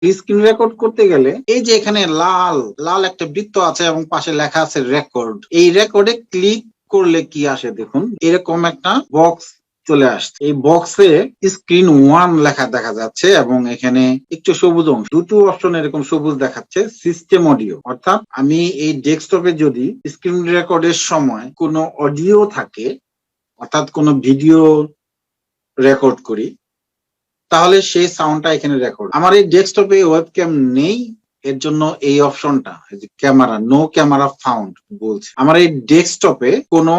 Screen record করতে গেলে এই যে এখানে লাল লাল একটা বৃত্ত আছে এবং পাশে লেখা আছে রেকর্ড, এই রেকর্ডে ক্লিক করলে কি আসে দেখুন, এরকম একটা বক্স চলে আসছে। এই বক্সে স্ক্রিন 1 লেখা দেখা যাচ্ছে এবং এখানে একটু সবুজ অংশ, দুটো অপশন এরকম সবুজ দেখাচ্ছে, সিস্টেম অডিও। অর্থাৎ আমি এই ডেস্কটপে যদি স্ক্রিন রেকর্ডের সময় কোনো অডিও থাকে, অর্থাৎ কোনো ভিডিও রেকর্ড করি, তাহলে সেই সাউন্ডটা এখানে রেকর্ড। আমার এই ডেস্কটপে ওয়েবক্যাম নেই, এর জন্য এই অপশনটা ক্যামেরা, নো ক্যামেরা ফাউন্ড বলছে। আমার এই ডেস্কটপে কোনো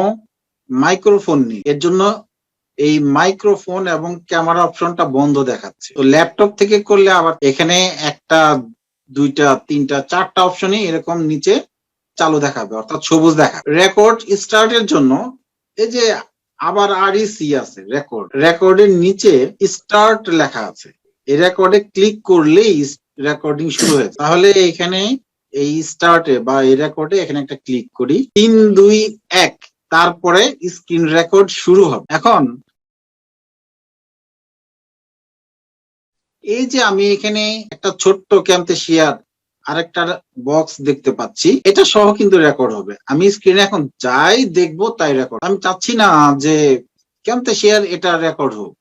মাইক্রোফোন নেই, এর জন্য এই মাইক্রোফোন এবং ক্যামেরা অপশনটা বন্ধ দেখাচ্ছে। তো ল্যাপটপ থেকে করলে আবার এখানে একটা, দুইটা, তিনটা, চারটা অপশনই এরকম নিচে চালু দেখাবে, অর্থাৎ সবুজ দেখাবে। রেকর্ড স্টার্টের জন্য এই যে আবার আরইসি আছে, রেকর্ডের নিচে স্টার্ট লেখা আছে, এই রেকর্ডে ক্লিক করলেই রেকর্ডিং শুরু হয়েছে। তাহলে এখানে এই স্টার্টে বা এই রেকর্ডে এখানে একটা ক্লিক করি, 3, 2, 1, তারপরে স্ক্রিন রেকর্ড শুরু হবে। এখন এই যে আমি এখানে একটা ছোট্ট ক্যামটেশিয়ার আরেকটা বক্স দেখতে পাচ্ছি, এটা সহ কিন্তু রেকর্ড হবে। আমি স্ক্রিনে এখন যাই দেখবো তাই রেকর্ড। আমি চাচ্ছি না যে ক্যামটেশিয়ার এটা রেকর্ড হোক,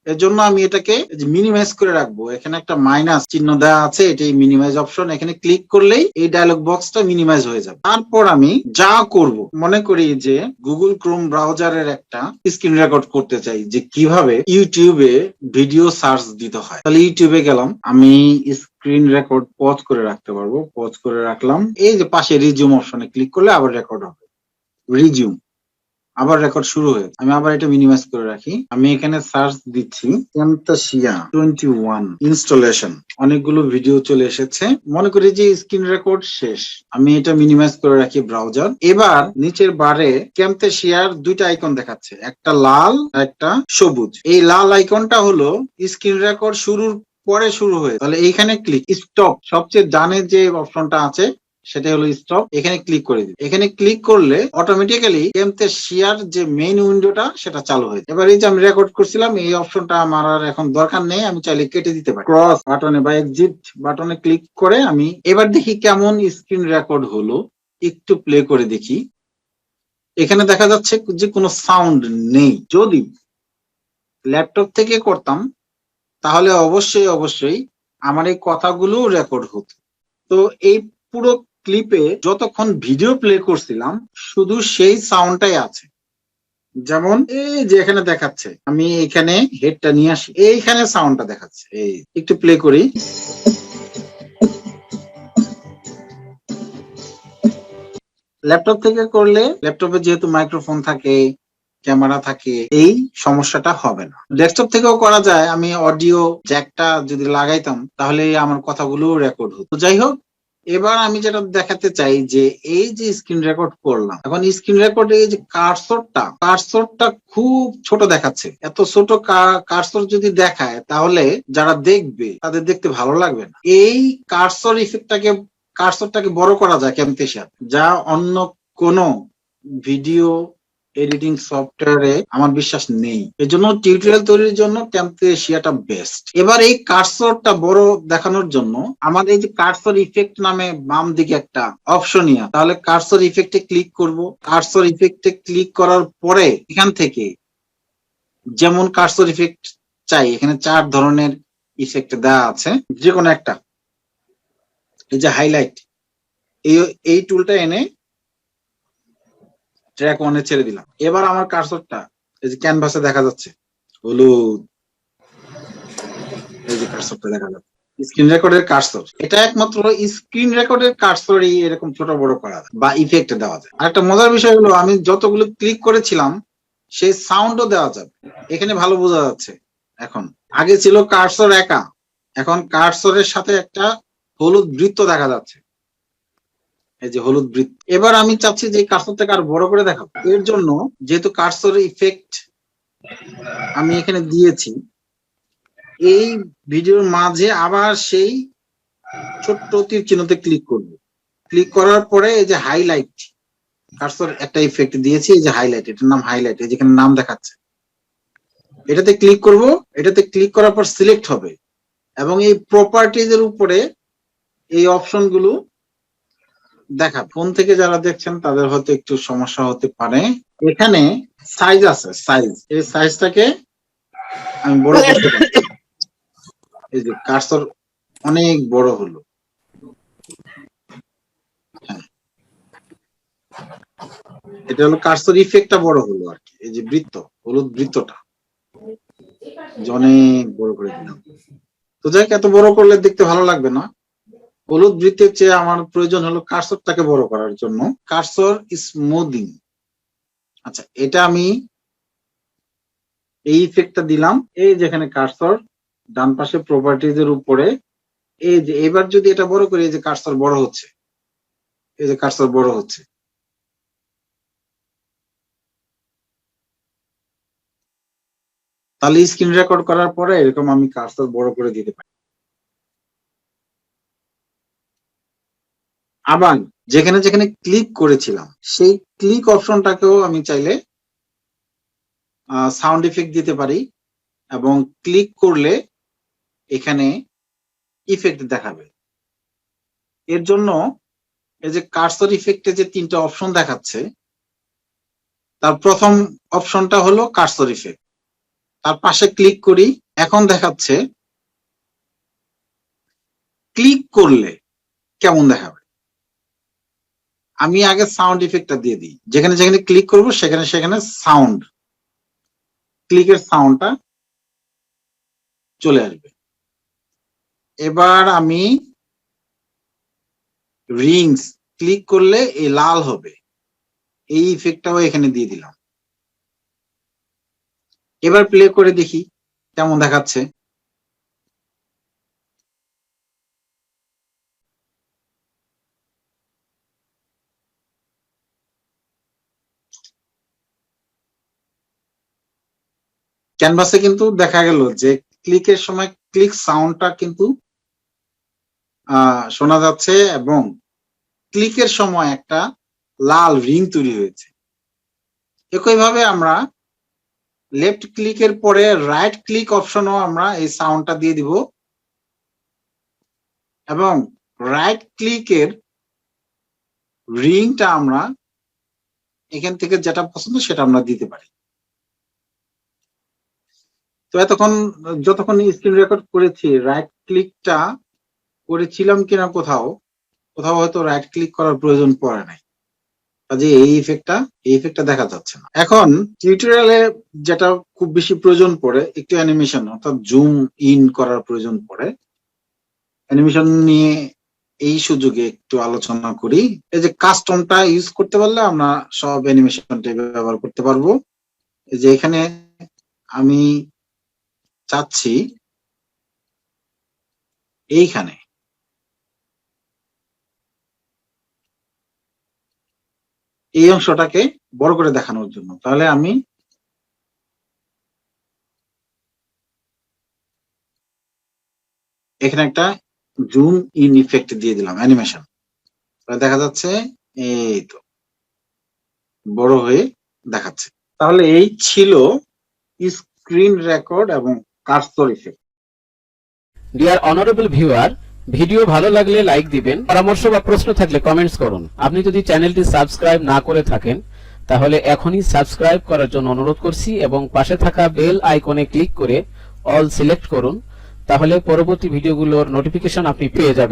এর জন্য আমি এটাকে মিনিমাইজ করে রাখবো। এখানে একটা মাইনাস চিহ্ন দেওয়া আছে, এটাই মিনিমাইজ অপশন। এখানে ক্লিক করলেই এই ডায়লগ বক্সটা মিনিমাইজ হয়ে যাবে। তারপর আমি যা করব, মনে করি যে গুগল ক্রোম ব্রাউজারের একটা স্ক্রিন রেকর্ড করতে চাই, যে কিভাবে ইউটিউবে ভিডিও সার্চ দিতে হয়। তাহলে ইউটিউবে গেলাম, আমি স্ক্রিন রেকর্ড পজ করে রাখতে পারবো, পজ করে রাখলাম। এই যে পাশে রিজিউম অপশনে ক্লিক করলে আবার রেকর্ড হবে, রিজিউম, আবার রেকর্ড শুরু হয়েছে। আমি আবার এটা মিনিমাইজ করে রাখি। আমি এখানে সার্চ দিচ্ছি ক্যামটাসিয়া 21 ইনস্টলেশন, অনেকগুলো ভিডিও চলে এসেছে। মনে করি যে স্ক্রিন রেকর্ড শেষ, আমি এটা মিনিমাইজ করে রাখি ব্রাউজার। এবার নিচের বারে ক্যামটাসিয়ার দুইটা আইকন দেখাচ্ছে, একটা লাল একটা সবুজ। এই লাল আইকনটা হলো স্ক্রিন রেকর্ড শুরুর পরে শুরু হয়েছে। তাহলে এইখানে ক্লিক, স্টপ, সবচেয়ে ডানে যে অপশনটা আছে সেটা হলো স্টপ, এখানে ক্লিক করে দিই। এখানে ক্লিক করলে অটোমেটিক্যালি ক্যামটেশিয়ার যে মেইন উইন্ডোটা সেটা চালু হয়ে যায়। এবার এই যে আমি রেকর্ড করছিলাম, এই অপশনটা আমার আর এখন দরকার নেই, আমি চাইলে কেটে দিতে পারি। ক্রস বাটনে বা এক্সিট বাটনে ক্লিক করে আমি এবার দেখি কেমন স্ক্রিন রেকর্ড হলো, একটু প্লে করে দেখি। এখানে দেখা যাচ্ছে যে কোনো সাউন্ড নেই। যদি ল্যাপটপ থেকে করতাম তাহলে অবশ্যই অবশ্যই আমার এই কথাগুলো রেকর্ড হতো। তো এই পুরো ক্লিপে যতক্ষণ ভিডিও প্লে করছিলাম শুধু সেই সাউন্ডটাই আছে। যেমন এই যে এখানে দেখাচ্ছে, আমি এখানে হেডটা নিয়ে আসি, এইখানে সাউন্ডটা দেখাচ্ছে। এই একটু প্লে করি, ল্যাপটপ থেকে করলে ল্যাপটপে যেহেতু মাইক্রোফোন থাকে, ক্যামেরা থাকে, এই সমস্যাটা হবে না। ডেস্কটপ থেকেও করা যায়, আমি অডিও জ্যাকটা যদি লাগাইতাম তাহলে আমার কথাগুলো রেকর্ড হতো। যাই হোক, এবার আমি যেটা দেখাতে চাই যে এই যে স্ক্রিন রেকর্ড করলাম, এখন স্ক্রিন রেকর্ডে এই যে কার্সরটা খুব ছোট দেখাচ্ছে। এত ছোট কার্সর যদি দেখায় তাহলে যারা দেখবে তাদের দেখতে ভালো লাগবে না। এই কার্সরটাকে বড় করা যায় ক্যামটেশিয়ার, যা অন্য কোনো ভিডিও এডিটিং সফটওয়্যারে আমার বিশ্বাস নেই। এর জন্য টিউটোরিয়াল তৈরির জন্য ক্যামটেশিয়াটা বেস্ট। এবার এই কার্সরটা বড় দেখানোর জন্য আমার এই যে কার্সর ইফেক্ট নামে বাম দিকে একটা অপশনই আছে, তাহলে কার্সর ইফেক্টে ক্লিক করব। কার্সর ইফেক্টে ক্লিক করার পরে এখান থেকে যেমন কার্সর ইফেক্ট চাই, এখানে 4 ধরনের ইফেক্ট দেওয়া আছে, যে কোনো একটা। এই যে হাইলাইট, এই টুলটা এনে ট্র্যাক 1-এ ছেড়ে দিলাম। এবার আমার কার্সরটা এই যে ক্যানভাসে দেখা যাচ্ছে হলুদ, এই যে কার্সরটা দেখা যাচ্ছে স্ক্রিন রেকর্ডের কার্সর। এটা একমাত্র স্ক্রিন রেকর্ডের কার্সরই এরকম ছোট বড় করা যায় বা ইফেক্ট দেওয়া যায়। আরেকটা মজার বিষয় হলো, আমি যতগুলো ক্লিক করেছিলাম সেই সাউন্ডও দেওয়া যাবে। এখানে ভালো বোঝা যাচ্ছে। এখন আগে ছিল কার্সর একা, এখন কার্সরের সাথে একটা হলুদ বৃত্ত দেখা যাচ্ছে, এই যে হলুদ বৃত্ত। এবার আমি চাচ্ছি যে কার্সরটাকে আর বড় করে দেখাবো। এর জন্য যেহেতু কার্সর ইফেক্ট আমি এখানে দিয়েছি, এই ভিডিওর মাঝে আবার সেই ছোট্ট তীর চিহ্নতে ক্লিক করব। ক্লিক করার পরে এই যে হাইলাইট, কার্সর একটা ইফেক্ট দিয়েছি, এই যে হাইলাইট, এটার নাম হাইলাইট, এই যেখানে নাম দেখাচ্ছে, এটাতে ক্লিক করব। এটাতে ক্লিক করার পর সিলেক্ট হবে এবং এই প্রপার্টিজ এর উপরে এই অপশন গুলো দেখা। ফোন থেকে যারা দেখছেন তাদের হয়তো একটু সমস্যা হতে পারে। এখানে সাইজ আছে, সাইজ, এই সাইজটাকে আমি বড় করতে পারি। এই যে কার্সর অনেক বড় হলো, হ্যাঁ এটা হলো কার্সর ইফেক্টটা বড় হলো আর কি। এই যে বৃত্ত, হলুদ বৃত্তটা অনেক বড় করে দিলাম। তো যাই এত বড় করলে দেখতে ভালো লাগবে না। হলুদ বৃত্তের চেয়ে আমার প্রয়োজন হলো কার্সরটাকে বড় করার জন্য। কার্সর স্মুদিং, আচ্ছা এটা আমি এই ইফেক্টটা দিলাম। এই যেখানে কার্সর ডান পাশে প্রপার্টিজ এর উপরে, এই যে এবার যদি এটা বড় করি, এই যে কার্সর বড় হচ্ছে, এই যে কার্সর বড় হচ্ছে। তাহলে স্ক্রিন রেকর্ড করার পরে এরকম আমি কার্সর বড় করে দিতে পারি। আবার যেখানে যেখানে ক্লিক করেছিলাম সেই ক্লিক অপশনটাকেও আমি চাইলে সাউন্ড ইফেক্ট দিতে পারি, এবং ক্লিক করলে এখানে ইফেক্ট দেখাবে। এর জন্য এই যে কার্সর ইফেক্টে যে তিনটা অপশন দেখাচ্ছে, তার প্রথম অপশনটা হলো কার্সর ইফেক্ট, তার পাশে ক্লিক করি। এখন দেখাচ্ছে ক্লিক করলে কেমন দেখাবে। আমি আগে সাউন্ড ইফেক্টটা দিয়ে দিই, যেখানে যেখানে ক্লিক করবো সেখানে সেখানে সাউন্ড, ক্লিকের সাউন্ডটা চলে আসবে। এবার আমি রিংস ক্লিক করলে এই লাল হবে, এই ইফেক্টটাও এখানে দিয়ে দিলাম। এবার প্লে করে দেখি কেমন দেখাচ্ছে। ক্যানভাসে কিন্তু দেখা গেল যে ক্লিকের সময় ক্লিক সাউন্ডটা কিন্তু শোনা যাচ্ছে, এবং ক্লিকের সময় একটা লাল রিং তৈরি হয়েছে। একইভাবে আমরা লেফট ক্লিকের পরে রাইট ক্লিক অপশনও আমরা এই সাউন্ডটা দিয়ে দিব, এবং রাইট ক্লিকের রিংটা আমরা এখান থেকে যেটা পছন্দ সেটা আমরা দিতে পারি। তো এতক্ষণ যতক্ষণ স্ক্রিন রেকর্ড করেছি, রাইট ক্লিকটা করেছিলাম কিনা কোথাও কোথাও হয়তো রাইট ক্লিক করার প্রয়োজন পড়ে নাই, কাজে এই ইফেক্টটা দেখা যাচ্ছে না। এখন টিউটোরিয়ালে যেটা খুব বেশি প্রয়োজন পড়ে, একটু অ্যানিমেশন অর্থাৎ জুম ইন করার প্রয়োজন পড়ে। অ্যানিমেশন নিয়ে এই সুযোগে একটু আলোচনা করি। এই যে কাস্টমটা ইউজ করতে পারলে আমরা সব অ্যানিমেশনটা ব্যবহার করতে পারবো। এই যে এখানে আমি চাচ্ছি এইখানে এই অংশটাকে বড় করে দেখানোর জন্য, তাহলে আমি এখানে একটা জুম ইন ইফেক্ট দিয়ে দিলাম অ্যানিমেশন, দেখা যাচ্ছে এই তো বড় হয়ে দেখাচ্ছে। তাহলে এই ছিল স্ক্রিন রেকর্ড এবং cursor effect. Dear honourable viewer, video ভালো লাগলে লাইক দিবেন, পরামর্শ বা প্রশ্ন থাকলে কমেন্টস করুন। আপনি যদি চ্যানেলটি সাবস্ক্রাইব না করে থাকেন তাহলে এখনই সাবস্ক্রাইব করার জন্য অনুরোধ করছি, এবং পাশে থাকা বেল আইকনে ক্লিক করে অল সিলেক্ট করুন, তাহলে পরবর্তী ভিডিওগুলোর নোটিফিকেশন আপনি পেয়ে যাবেন।